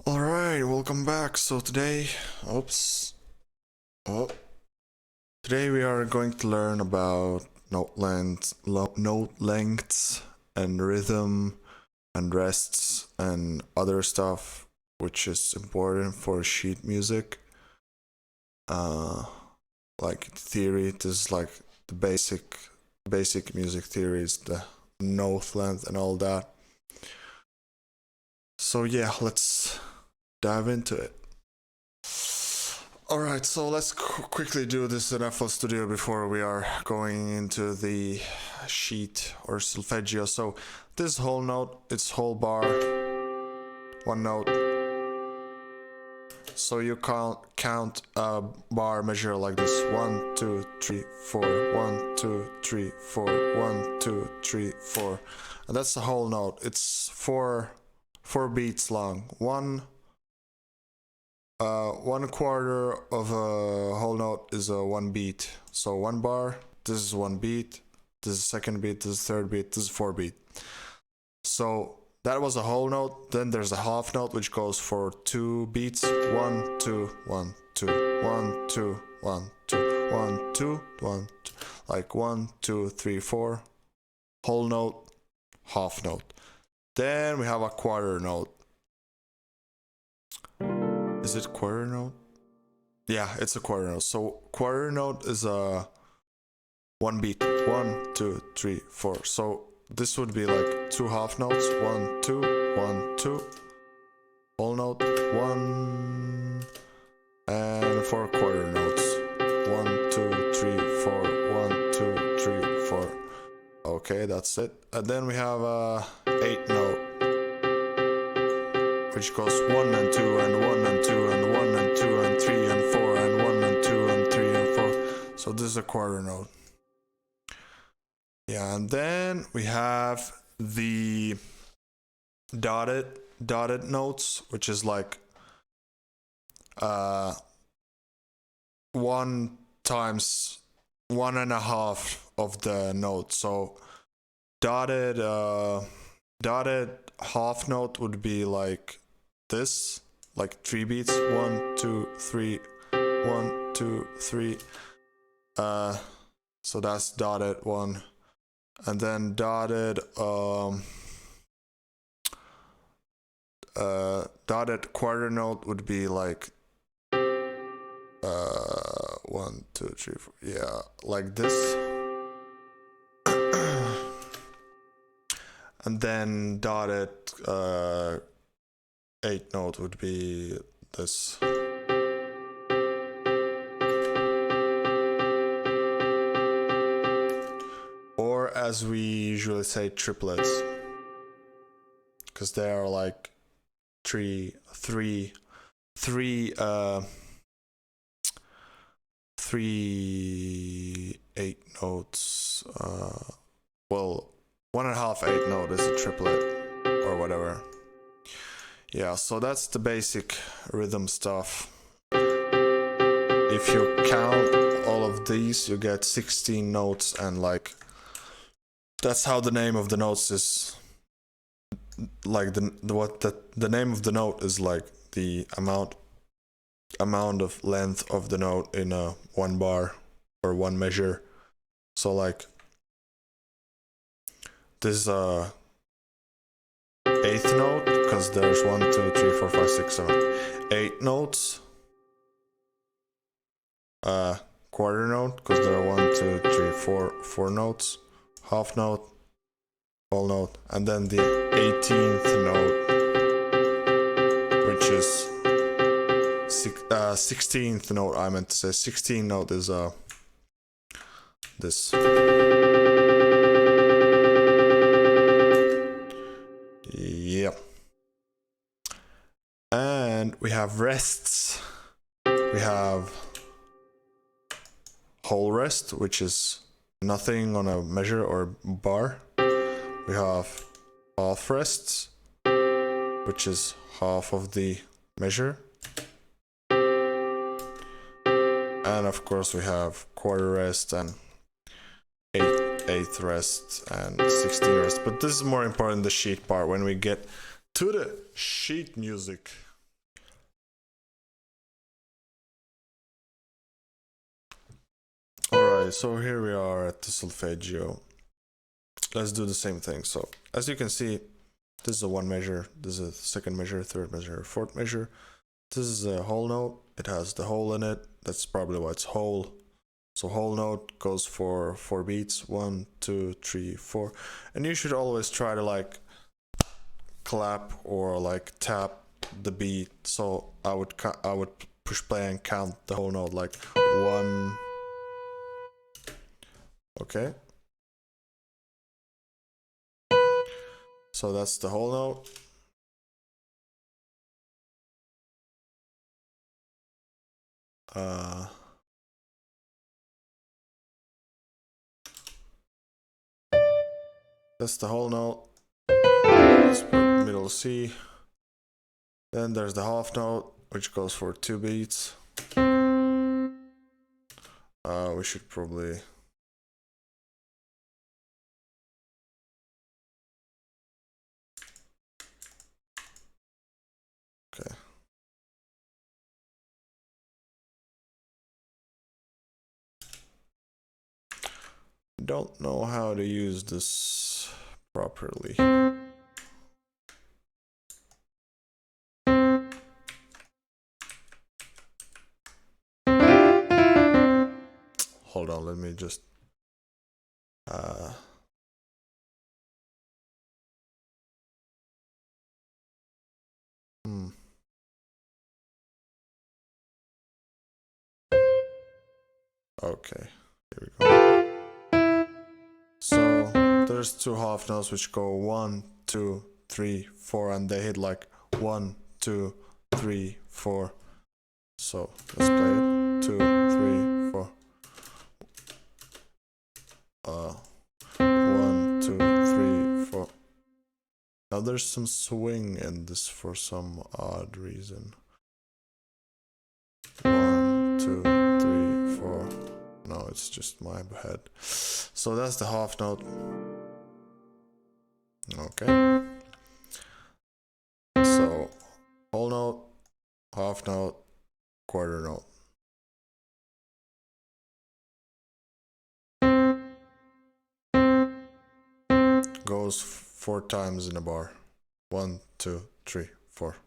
Alright, welcome back. So today, today we are going to learn about note lengths and rhythm and rests and other stuff which is important for sheet music. Like theory, this is like the basic music theories, the note length and all that. So yeah, let's dive into it. Alright, so let's quickly do this in FL Studio before we are going into the sheet or solfeggio. So this whole note, it's whole bar, one note. So you count a bar measure like this: 1, 2, 3, 4, 1, 2, 3, 4, 1, 2, 3, 4, and that's the whole note. It's four beats long. One quarter of a whole note is a one beat. So one bar, this is one beat, this is second beat, this is third beat, this is four beat. So that was a whole note. Then there's a half note which goes for two beats. 1, 2, 1, 2, 1, 2, 1, 2, 1, 2, 1, 2. Like 1, 2, 3, 4. Whole note, half note. Then we have a quarter note. Is it quarter note? Yeah, it's a quarter note. So quarter note is a one beat. 1, 2, 3, 4. So this would be like two half notes. 1, 2, 1, 2. Whole note, 1. And four quarter notes. 1, 2, 3, 4. 1, 2, 3, 4. Okay, that's it. And then we have a 8 note, which goes 1 and 2 and 1 and 2 and 1 and 2 and 3 and 4 and 1 and 2 and 3 and 4. So this is a quarter note. Yeah, and then we have the dotted notes, which is like 1 times 1.5 of the note. So dotted half note would be like this, like 3 beats. 1, 2, 3, 1, 2, 3. So that's dotted 1. And then dotted quarter note would be like 1, 2, 3, 4. Yeah, like this. And then dotted 8 note would be this. Or as we usually say, triplets, because they are like three 8 notes. Well, 1.5 8 note is a triplet or whatever. Yeah, so that's the basic rhythm stuff. If you count all of these, you get 16 notes, and like that's how the name of the notes is. Like the name of the note is like the amount of length of the note in a one bar or one measure. So like this is a 8th note, because there's 1, 2, 3, 4, 5, 6, 7, 8 notes. Quarter note, because there are 1, 2, 3, 4 notes. Half note, whole note, and then the 18th note, which is 16th note. I meant to say 16th note is this. Yep. And we have rests. We have whole rest, which is nothing on a measure or bar. We have half rests, which is half of the measure. And of course we have quarter rest and 8th rest and 16th rest. But this is more important, the sheet part, when we get to the sheet music. Alright, so here we are at the solfeggio. Let's do the same thing. So as you can see, this is a one measure, this is a second measure, third measure, fourth measure. This is a whole note. It has the hole in it. That's probably why it's whole. So whole note goes for 4 beats. 1, 2, 3, 4. And you should always try to like clap or like tap the beat. So I would push play and count the whole note like 1. Okay. So that's the whole note. That's the whole note. Let's put middle C. Then there's the half note, which goes for 2 beats. We should probably... Okay. Don't know how to use this properly. Hold on, let me just Okay, here we go. So there's 2 half notes which go 1, 2, 3, 4, and they hit like 1, 2, 3, 4. So let's play it. 2, 3, 4. 1, 2, 3, 4. Now there's some swing in this for some odd reason. 1, 2, 3, 4. No, it's just my head. So that's the half note. Okay. So whole note, half note, quarter note. Goes 4 times in a bar. 1, 2, 3, 4.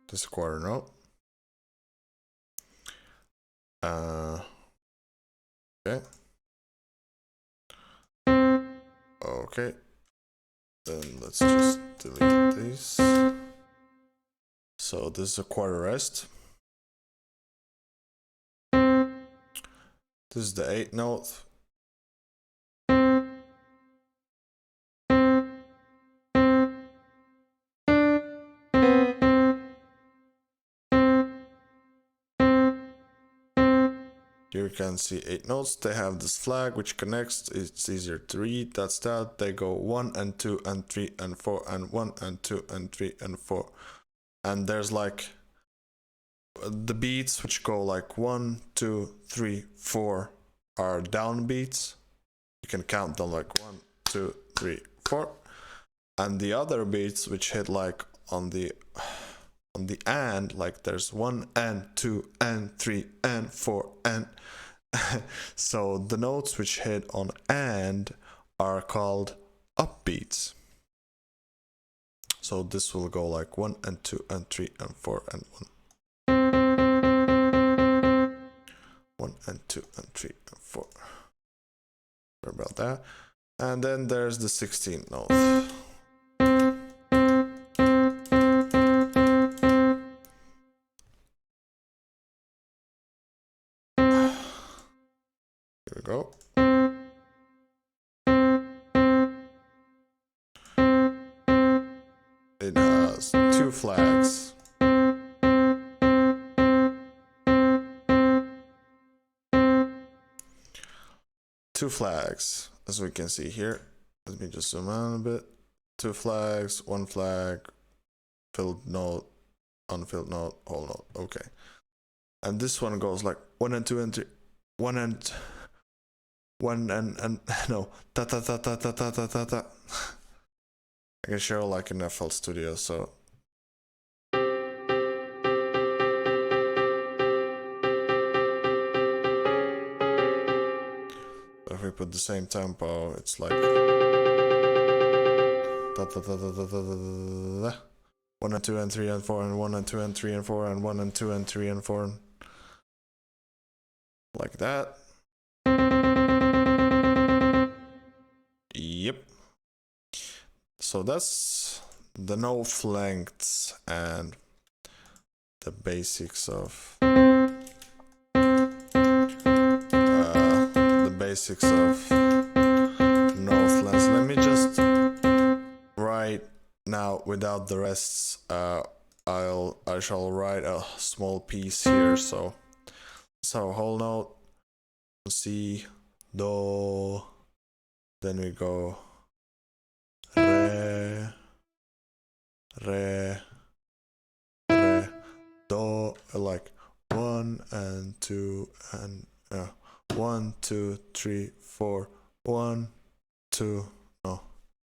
This is a quarter note. Okay. Okay. Then let's just delete these. So this is a quarter rest. This is the 8th note. Here you can see 8 notes. They have this flag which connects. It's easier to read. That's that. They go 1 and 2 and 3 and 4 and 1 and 2 and 3 and 4. And there's like the beats which go like 1, 2, 3, 4 are down beats. You can count them like 1, 2, 3, 4. And the other beats which hit like on the and, like there's 1 and 2 and 3 and 4 and so the notes which hit on and are called upbeats. So this will go like 1 and 2 and 3 and 4 and 1 and 2 and 3 and 4. Sorry about that. And then there's the 16th note. Here we go. It has 2 flags. Two flags, as we can see here. Let me just zoom out a bit. 2 flags, 1 flag, filled note, unfilled note, whole note. Okay. And this one goes like 1 and 2 and 3, 1 and no, ta ta ta ta ta ta ta ta ta. I can show like in FL Studio, so. it with the same tempo, it's like 1 and 2 and 3 and 4 and 1 and 2 and 3 and 4 and 1 and 2 and 3 and 4, like that. Yep. So that's the note lengths and the basics of note lengths. Let me just write now without the rests. I shall write a small piece here. So whole note, C, Do, then we go Re, Re, Re, Do, like 1 and 2 and 1, 2, 3, 4, 1, 2, no,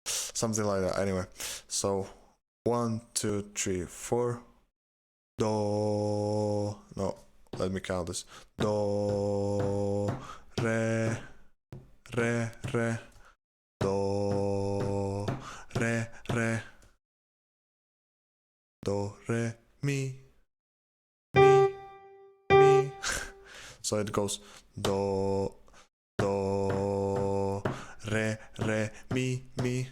something like that. Anyway, so 1, 2, 3, 4, Do, no, let me count this. Do, Re, Re, Re, Do, Re, Re, Do, Re, Mi, Mi, Mi. So it goes Do, Do, Re, Re, Mi, Mi.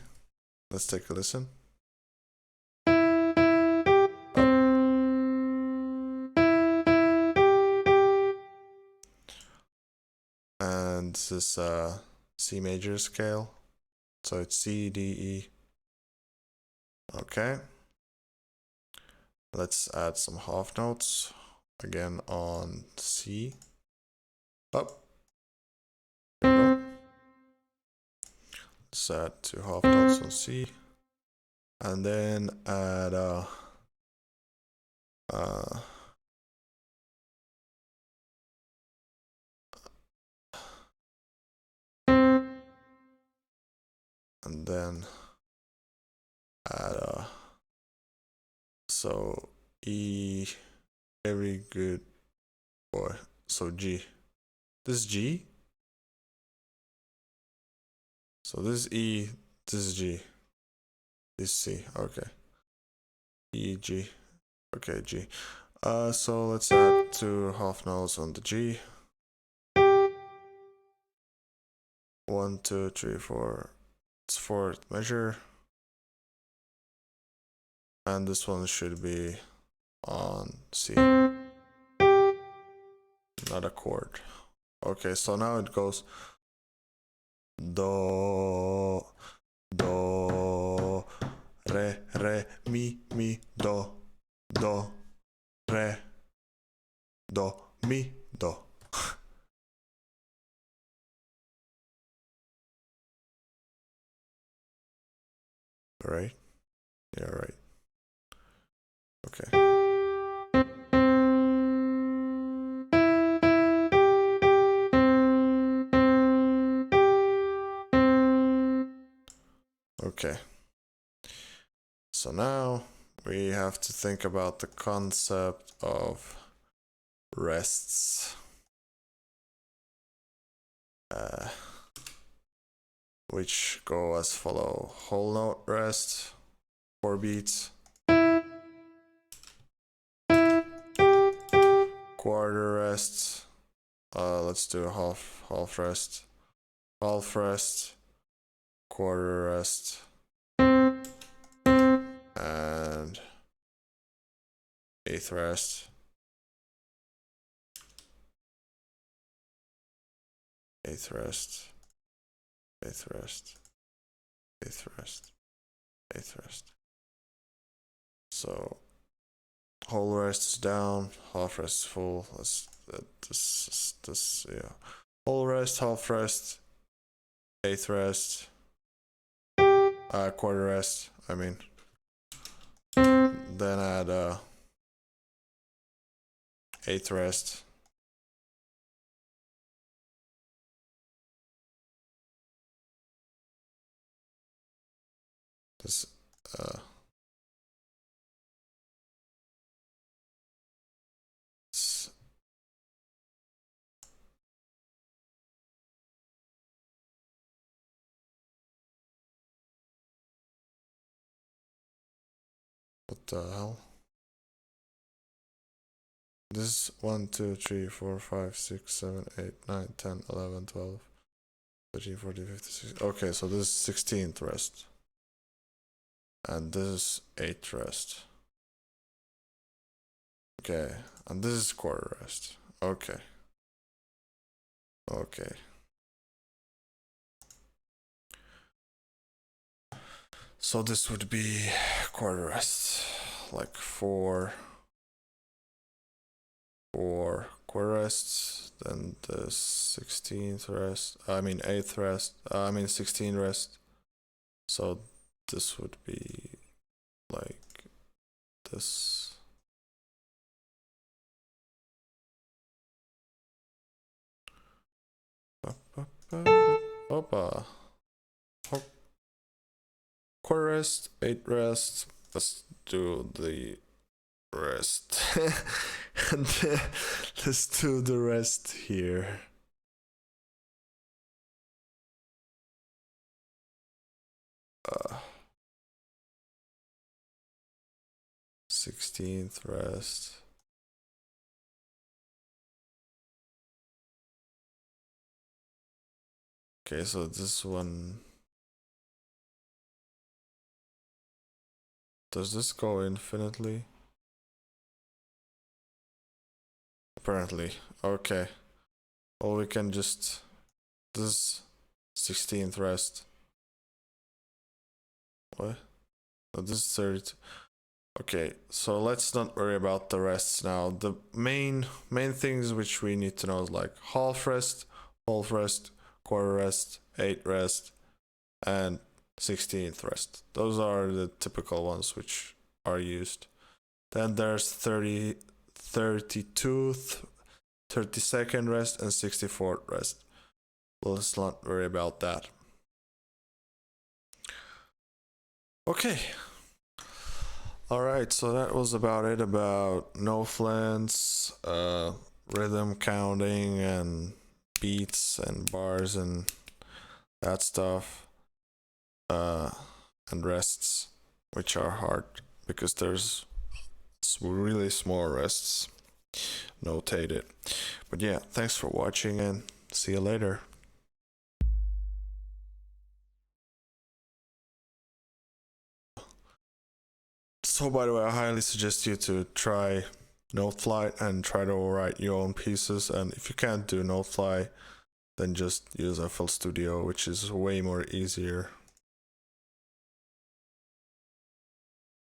Let's take a listen. And this is C major scale. So it's C, D, E. Okay. Let's add some half notes again on C. Up. There we go. Let's add 2 half notes on C. And then add and then add so E, very good boy. So G, this is G. So this is E, this is G, this is C. Okay, E, G. Okay, G. So let's add 2 half notes on the G. 1, 2, 3, 4. It's 4th measure. And this one should be on C. Not a chord. Okay, so now it goes Do, Do, Re, Re, Mi, Mi, Do, Do, Re, Do, Mi, Do. Right? Yeah, right. Okay. Okay. So now we have to think about the concept of rests. Which go as follow: whole note rest, 4 beats, quarter rest, let's do a half rest, quarter rest, and 8th rest, 8th rest, 8th rest, 8th rest, 8th rest. So whole rest is down, half rest is full. Let's this yeah. Whole rest, half rest, 8th rest, quarter rest. I mean, then add 8th rest. This the hell? This is 1, 2, 3, 4, 5, 6, 7, 8, 9, 10, 11, 12, 13, 14, 15, 16. Okay, so this is 16th rest. And this is 8th rest. Okay, and this is quarter rest. Okay. Okay. So this would be quarter rest, like four quarter rests, then the 16th rest, 8th rest, 16th rest. So this would be like this. Opa. Quarter rest, 8 rest. Let's do the rest. And let's do the rest here. Uh, 16th rest. Okay, so this one. Does this go infinitely? Apparently. Okay. Well, we can just. This 16th rest. What? Oh, this is 30. Okay, so let's not worry about the rests now. The main things which we need to know is like half rest, quarter rest, 8 rest, and 16th rest. Those are the typical ones which are used. Then there's 32th, 32nd rest, and 64th rest. Well, let's not worry about that. Okay. Alright, so that was about it about no flints, rhythm counting, and beats, and bars, and that stuff. And rests, which are hard because there's really small rests notated. But yeah, thanks for watching and see you later. So by the way, I highly suggest you to try Notefly and try to write your own pieces. And if you can't do Notefly, then just use FL Studio, which is way more easier.